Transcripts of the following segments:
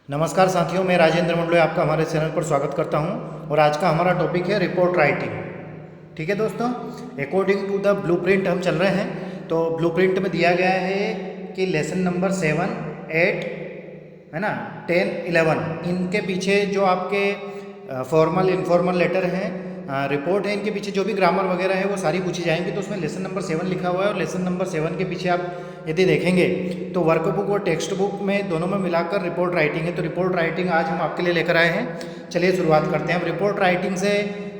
नमस्कार साथियों, मैं राजेंद्र मंडलोई आपका हमारे चैनल पर स्वागत करता हूं और आज का हमारा टॉपिक है रिपोर्ट राइटिंग। ठीक है दोस्तों, अकॉर्डिंग टू द ब्लूप्रिंट हम चल रहे हैं। तो ब्लूप्रिंट में दिया गया है कि लेसन नंबर 7, 8 है ना, 10, 11 इनके पीछे जो आपके फॉर्मल इनफॉर्मल लेटर हैं, रिपोर्ट है, इनके पीछे जो भी ग्रामर वगैरह है वो सारी पूछी जाएंगी। तो उसमें लेसन नंबर 7 लिखा हुआ है और लेसन नंबर 7 के पीछे आप यदि देखेंगे तो वर्कबुक और टेक्स्ट बुक में दोनों में मिलाकर रिपोर्ट राइटिंग है। तो रिपोर्ट राइटिंग आज हम आपके लिए लेकर आए हैं। चलिए शुरुआत करते हैं। अब रिपोर्ट राइटिंग से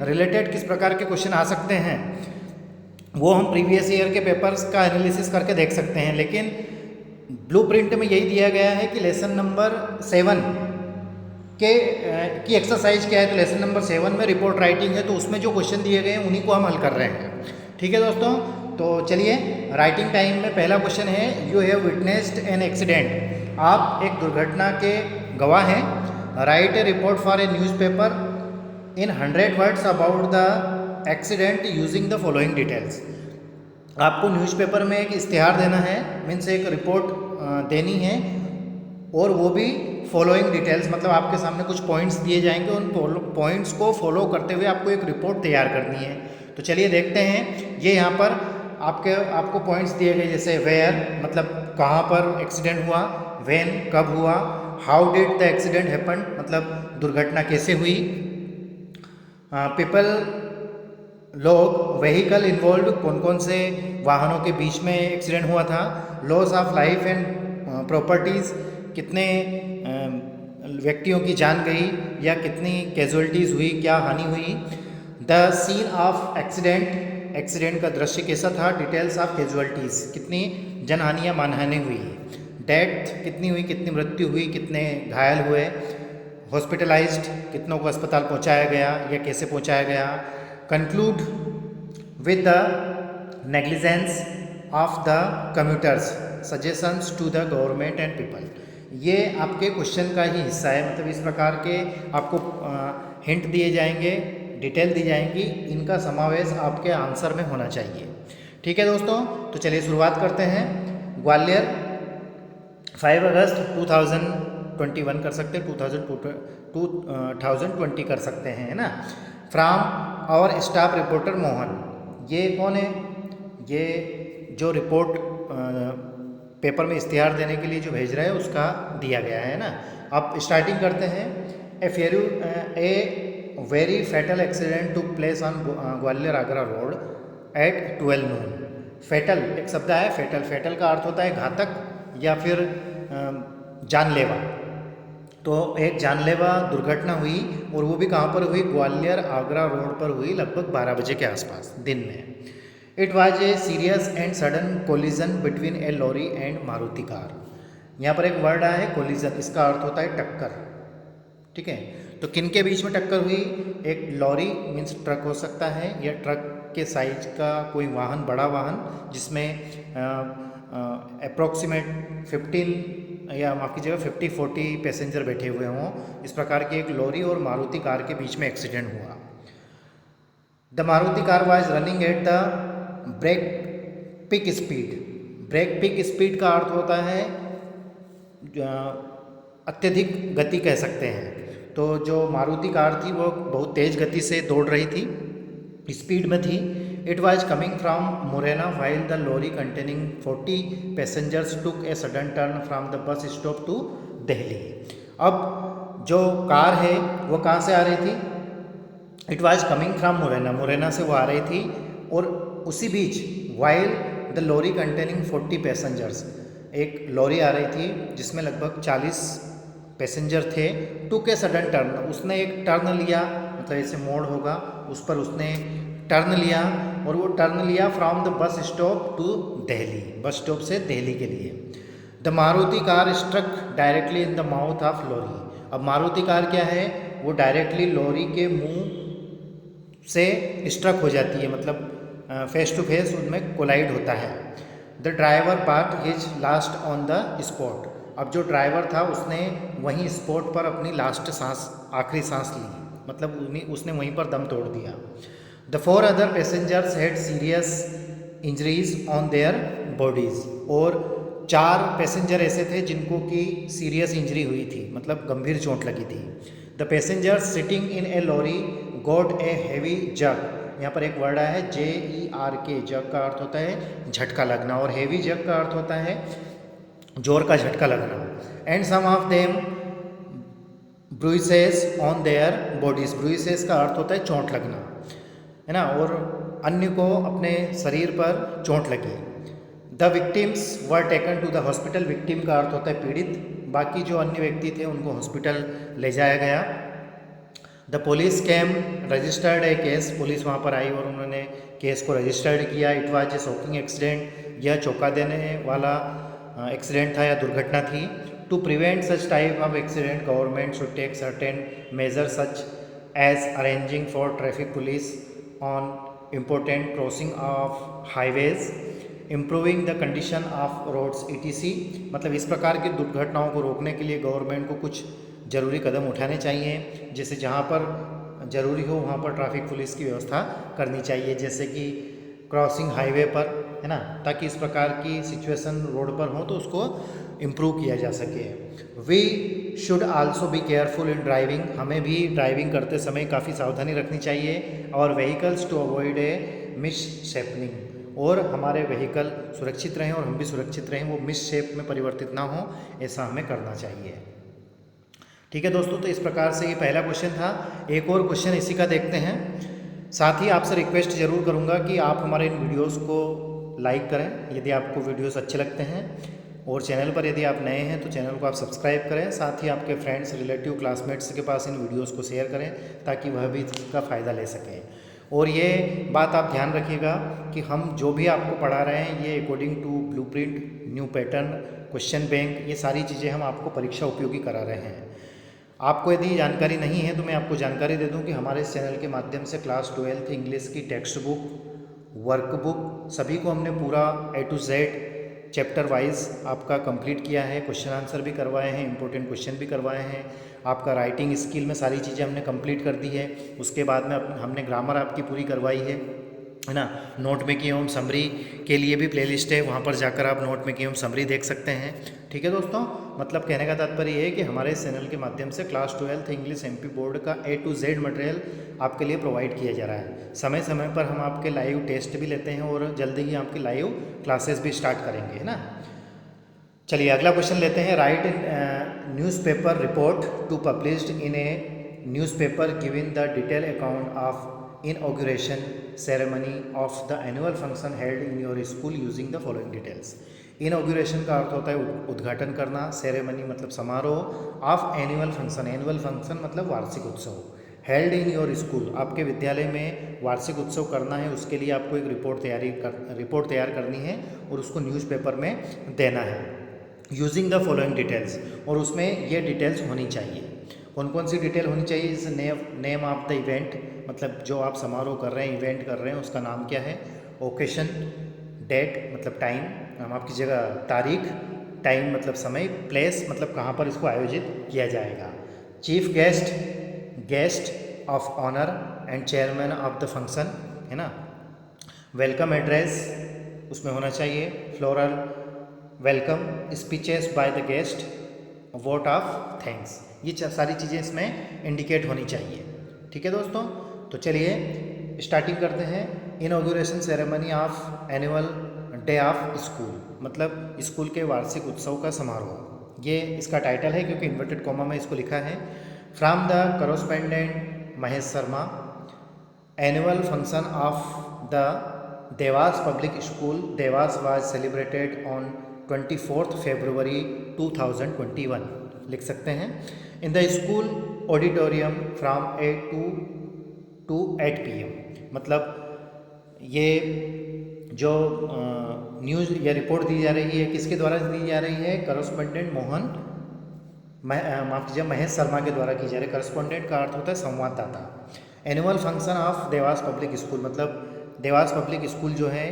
रिलेटेड किस प्रकार के क्वेश्चन आ सकते हैं वो हम प्रीवियस ईयर के पेपर्स का एनालिसिस करके देख सकते हैं, लेकिन ब्लूप्रिंट में यही दिया गया है कि लेसन नंबर 7 की एक्सरसाइज क्या है। तो लेसन नंबर 7 में रिपोर्ट राइटिंग है, तो उसमें जो क्वेश्चन दिए गए हैं उन्हीं को हम हल कर रहे हैं। ठीक है दोस्तों, तो चलिए राइटिंग टाइम में पहला क्वेश्चन है, you have witnessed an accident. आप एक दुर्घटना के गवाह हैं। Right A report for a newspaper in 100 words about the accident using the following details. आपको न्यूज़पेपर में एक इश्तिहार देना है, मीन्स एक रिपोर्ट देनी है, और वो भी फॉलोइंग डिटेल्स, मतलब आपके सामने कुछ पॉइंट्स दिए जाएंगे, उन पॉइंट्स को फॉलो करते हुए आपको एक रिपोर्ट तैयार करनी है। तो चलिए देखते हैं। ये यहाँ पर आपको पॉइंट्स दिए गए, जैसे वेयर मतलब कहाँ पर एक्सीडेंट हुआ, व्हेन कब हुआ, how did the accident happen मतलब दुर्घटना कैसे हुई, पीपल लोग, व्हीकल इन्वॉल्व कौन कौन से वाहनों के बीच में एक्सीडेंट हुआ था, loss of life and properties कितने व्यक्तियों की जान गई या कितनी कैजुअलिटीज़ हुई, क्या हानि हुई, the scene of accident, accident का दृश्य कैसा था, डिटेल्स ऑफ कैजुअलिटीज़ कितनी जनहानि या मानहानि हुई, डेथ कितनी हुई, कितनी मृत्यु हुई, कितने घायल हुए, हॉस्पिटलाइज्ड कितनों को अस्पताल पहुंचाया गया या कैसे पहुंचाया गया, conclude with the negligence of the commuters, suggestions to the government and people. ये आपके क्वेश्चन का ही हिस्सा है, मतलब इस प्रकार के आपको हिंट दिए जाएंगे, डिटेल दी जाएंगी, इनका समावेश आपके आंसर में होना चाहिए। ठीक है दोस्तों, तो चलिए शुरुआत करते हैं। ग्वालियर 5 अगस्त 2021 कर सकते हैं, 2020 कर सकते हैं, है ना। फ्रॉम और स्टाफ रिपोर्टर मोहन, ये कौन है, ये जो रिपोर्ट पेपर में इश्तिहार देने के लिए जो भेज रहा है उसका दिया गया है ना। अब स्टार्टिंग करते हैं। A very fatal accident took place on Gwalior Agra road at 12 noon. Fatal एक शब्द है, फैटल, फैटल का अर्थ होता है घातक या फिर जानलेवा। तो एक जानलेवा दुर्घटना हुई और वो भी कहाँ पर हुई, ग्वालियर आगरा रोड पर हुई, लगभग 12 बजे के आसपास दिन में। It was a serious and sudden collision between a lorry and Maruti car. यहाँ पर एक वर्ड आया है कोलिजन, इसका अर्थ होता है टक्कर। ठीक है, तो किन के बीच में टक्कर हुई, एक लॉरी मीन्स ट्रक हो सकता है, या ट्रक के साइज का कोई वाहन, बड़ा वाहन जिसमें अप्रोक्सीमेट 15 या माफ़ कीजिएगा 50-40 पैसेंजर बैठे हुए हों, इस प्रकार की एक लॉरी और मारुति कार के बीच में एक्सीडेंट हुआ। The Maruti car was running at the breakneck speed. Breakneck speed का अर्थ होता है अत्यधिक गति कह सकते हैं। तो जो मारुति कार थी वो बहुत तेज़ गति से दौड़ रही थी, स्पीड में थी। It was coming from Morena while the lorry containing 40 passengers took a sudden turn from the bus stop to Delhi. अब जो कार है वो कहाँ से आ रही थी, it was coming from Morena, Morena से वो आ रही थी, और उसी बीच while the lorry containing 40 passengers, एक लॉरी आ रही थी जिसमें लगभग 40 पैसेंजर थे। टू के सडन टर्न, उसने एक टर्न लिया, मतलब ऐसे मोड़ होगा उस पर उसने टर्न लिया, और वो टर्न लिया from the bus stop to Delhi, bus stop से दिल्ली के लिए। The Maruti car struck directly in the mouth of lorry. अब मारुति कार क्या है, वो डायरेक्टली लॉरी के मुंह से स्ट्रक हो जाती है, मतलब फेस टू फेस उनमें कोलाइड होता है। The driver part his last on the spot. अब जो ड्राइवर था उसने वहीं स्पॉट पर अपनी लास्ट सांस, आखिरी सांस ली, मतलब उसने वहीं पर दम तोड़ दिया। The 4 other passengers had serious injuries on their bodies. और 4 पैसेंजर ऐसे थे जिनको कि सीरियस इंजरी हुई थी, मतलब गंभीर चोट लगी थी। The passenger sitting in a lorry got a heavy jerk, यहाँ पर एक वर्ड आया है JERK, जग का अर्थ होता है झटका लगना और हैवी जग का अर्थ होता है जोर का झटका लगना। And some of them bruises on their bodies, bruises का अर्थ होता है चोट लगना, है ना, और अन्य को अपने शरीर पर चोट लगी। The victims were taken to the hospital, victim का अर्थ होता है पीड़ित, बाकी जो अन्य व्यक्ति थे उनको हॉस्पिटल ले जाया गया। The police came registered a case, police वहाँ पर आई और उन्होंने केस को रजिस्टर्ड किया। It was a shocking accident, यह चौंका देने वाला एक्सीडेंट था या दुर्घटना थी। To prevent such type of accident government should take certain measure such as arranging for traffic police on important crossing of highways, improving the condition of roads ETC, मतलब इस प्रकार की दुर्घटनाओं को रोकने के लिए गवर्नमेंट को कुछ ज़रूरी कदम उठाने चाहिए, जैसे जहाँ पर ज़रूरी हो वहाँ पर ट्रैफिक पुलिस की व्यवस्था करनी चाहिए, जैसे कि क्रॉसिंग हाईवे पर, है ना, ताकि इस प्रकार की सिचुएशन रोड पर हो तो उसको इम्प्रूव किया जा सके। We should also be careful in driving, हमें भी ड्राइविंग करते समय काफ़ी सावधानी रखनी चाहिए। और व्हीकल्स टू अवॉइड ए मिसशेपनिंग, और हमारे व्हीकल सुरक्षित रहें और हम भी सुरक्षित रहें, वो मिस शेप में परिवर्तित ना हो, ऐसा हमें करना चाहिए। ठीक है दोस्तों, तो इस प्रकार से ये पहला क्वेश्चन था। एक और क्वेश्चन इसी का देखते हैं। साथ ही आपसे रिक्वेस्ट जरूर करूँगा कि आप हमारे इन वीडियोस को लाइक करें यदि आपको वीडियोस अच्छे लगते हैं, और चैनल पर यदि आप नए हैं तो चैनल को आप सब्सक्राइब करें। साथ ही आपके फ्रेंड्स, रिलेटिव, क्लासमेट्स के पास इन वीडियोस को शेयर करें ताकि वह भी इसका फ़ायदा ले सकें। और ये बात आप ध्यान रखिएगा कि हम जो भी आपको पढ़ा रहे हैं ये according to blueprint, new pattern, question bank, ये सारी चीज़ें हम आपको परीक्षा उपयोगी करा रहे हैं। आपको यदि जानकारी नहीं है तो मैं आपको जानकारी दे दूं कि हमारे इस चैनल के माध्यम से क्लास 12th इंग्लिश की टेक्स्ट बुक, वर्कबुक सभी को हमने पूरा A to Z chapter wise आपका कंप्लीट किया है। क्वेश्चन आंसर भी करवाए हैं, इंपॉर्टेंट क्वेश्चन भी करवाए हैं। आपका राइटिंग स्किल में सारी चीज़ें हमने कंप्लीट कर दी है। उसके बाद में हमने ग्रामर आपकी पूरी करवाई है ना। नोट मेकिंग एवं समरी के लिए भी प्लेलिस्ट है, वहाँ पर जाकर आप नोट मेकिंग एवं समरी देख सकते हैं। ठीक है दोस्तों, मतलब कहने का तात्पर्य ये है कि हमारे इस चैनल के माध्यम से class 12th English MP board का A to Z मटेरियल आपके लिए प्रोवाइड किया जा रहा है। समय समय पर हम आपके लाइव टेस्ट भी लेते हैं और जल्दी ही आपकी लाइव क्लासेस भी स्टार्ट करेंगे, है ना। चलिए अगला क्वेश्चन लेते हैं। Write in newspaper report to published in a newspaper giving the detail account of inauguration ceremony of the annual function held in your school using the following details। इनॉग्यूरेशन का अर्थ होता है उद्घाटन करना, सेरेमनी मतलब समारोह, of annual function, annual function मतलब वार्षिक उत्सव, हेल्ड इन योर स्कूल आपके विद्यालय में वार्षिक उत्सव करना है, उसके लिए आपको एक रिपोर्ट तैयार करनी है और उसको न्यूज़पेपर में देना है। यूजिंग द फॉलोइंग डिटेल्स, और उसमें ये डिटेल्स होनी चाहिए। कौन कौन सी डिटेल होनी चाहिए? जैसे नेम ऑफ द इवेंट, मतलब जो आप समारोह कर रहे हैं, इवेंट कर रहे हैं, उसका नाम क्या है। ओकेशन, डेट मतलब टाइम, माफ़ कीजिएगा तारीख, टाइम मतलब समय, प्लेस मतलब कहाँ पर इसको आयोजित किया जाएगा। Chief guest, guest of honour and chairman of the function, है ना। वेलकम एड्रेस उसमें होना चाहिए, floral welcome, speeches by the guest, vote of thanks, ये सारी चीज़ें इसमें इंडिकेट होनी चाहिए। ठीक है दोस्तों, तो चलिए स्टार्टिंग करते हैं। Inauguration ceremony of annual day of school, मतलब स्कूल के वार्षिक उत्सव का समारोह, ये इसका टाइटल है क्योंकि इन्वर्टेड कॉमा में इसको लिखा है। From the correspondent Mahesh Sharma, annual function of the Dewas public school Dewas was celebrated on 24th February 2021, लिख सकते हैं। In the school auditorium from 8 to 8 PM, मतलब ये जो न्यूज़ या रिपोर्ट दी जा रही है किसके द्वारा दी जा रही है? करस्पॉन्डेंट माफ़ कीजिए महेश शर्मा के द्वारा की जा रही है। करस्पॉन्डेंट का अर्थ होता है संवाददाता। Annual function of Dewas public school, मतलब देवास पब्लिक स्कूल जो है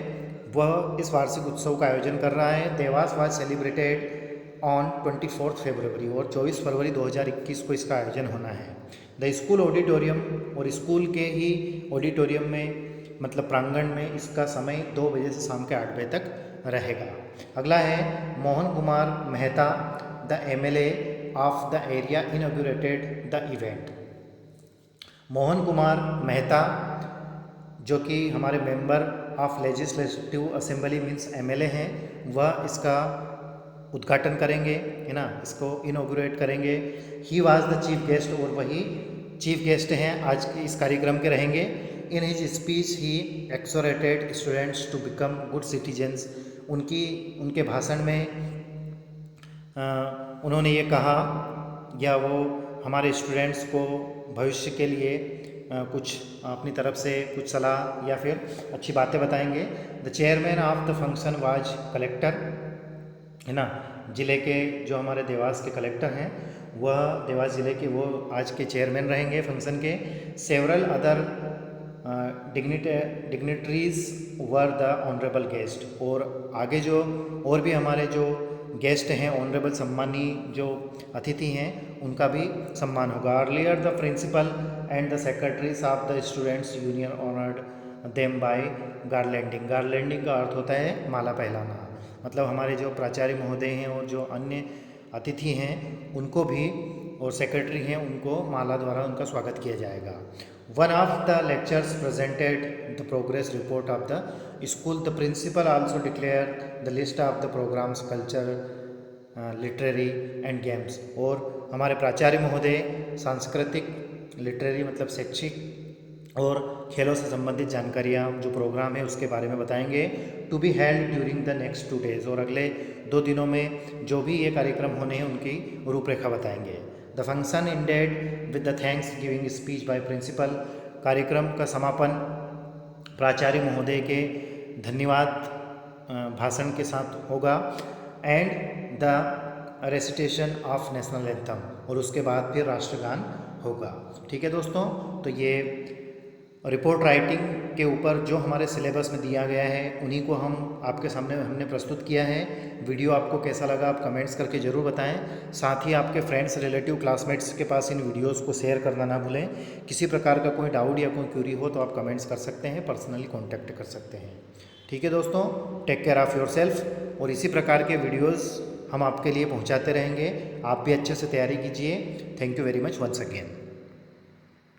वह इस वार्षिक उत्सव का आयोजन कर रहा है। Dewas was celebrated on 24th February, और 24 फरवरी 2021 को इसका आयोजन होना है। द स्कूल ऑडिटोरियम, और स्कूल के ही ऑडिटोरियम में मतलब प्रांगण में इसका समय 2 बजे से शाम के 8 बजे तक रहेगा। अगला है Mohan Kumar Mehta the MLA of the area inaugurated the event. Mohan Kumar Mehta जो कि हमारे member of legislative assembly means MLA हैं, वह इसका उद्घाटन करेंगे, है ना, इसको इनॉग्रेट करेंगे। He was the chief guest, और वही चीफ गेस्ट हैं आज के इस कार्यक्रम के रहेंगे। In his speech he exhorted students to become good citizens. उनके भाषण में उन्होंने ये कहा, या वो हमारे स्टूडेंट्स को भविष्य के लिए कुछ अपनी तरफ से कुछ सलाह या फिर अच्छी बातें बताएंगे। The chairman of the function was collector, है ना, ज़िले के जो हमारे देवास के कलेक्टर हैं, वह देवास ज़िले के वो आज के चेयरमैन रहेंगे फंक्शन के। Several other dignitaries were the honourable guest, और आगे जो और भी हमारे जो गेस्ट हैं, ऑनरेबल सम्मानी जो अतिथि हैं, उनका भी सम्मान होगा। Earlier the principal and the secretaries of the students union honoured them by garlanding. Garlanding का अर्थ होता है माला पहनाना, मतलब हमारे जो प्राचार्य महोदय हैं और जो अन्य अतिथि हैं उनको भी, और सेक्रेटरी हैं, उनको माला द्वारा उनका स्वागत किया जाएगा। One of the lectures presented the progress report of the school. The principal also declare the list of the programmes culture literary and games, और हमारे प्राचार्य महोदय सांस्कृतिक, लिटरेरी मतलब शैक्षिक और खेलों से संबंधित जानकारियाँ जो प्रोग्राम है उसके बारे में बताएंगे। To be held during the next 2 days, और अगले 2 दिनों में जो भी ये कार्यक्रम होने हैं उनकी रूपरेखा बताएंगे। The function ended with the thanks giving speech by principal. कार्यक्रम का समापन प्राचार्य महोदय के धन्यवाद भाषण के साथ होगा। And the recitation of national anthem, और उसके बाद फिर राष्ट्रगान होगा। ठीक है दोस्तों, तो ये रिपोर्ट राइटिंग के ऊपर जो हमारे सिलेबस में दिया गया है उन्हीं को हम आपके सामने हमने प्रस्तुत किया है। वीडियो आपको कैसा लगा आप कमेंट्स करके ज़रूर बताएं। साथ ही आपके फ्रेंड्स, रिलेटिव, क्लासमेट्स के पास इन वीडियोस को शेयर करना ना भूलें। किसी प्रकार का कोई डाउट या कोई क्यूरी हो तो आप कमेंट्स कर सकते हैं, पर्सनली कॉन्टैक्ट कर सकते हैं। ठीक है दोस्तों, take care of your self, और इसी प्रकार के वीडियोज़ हम आपके लिए पहुँचाते रहेंगे। आप भी अच्छे से तैयारी कीजिए। Thank you very much once again.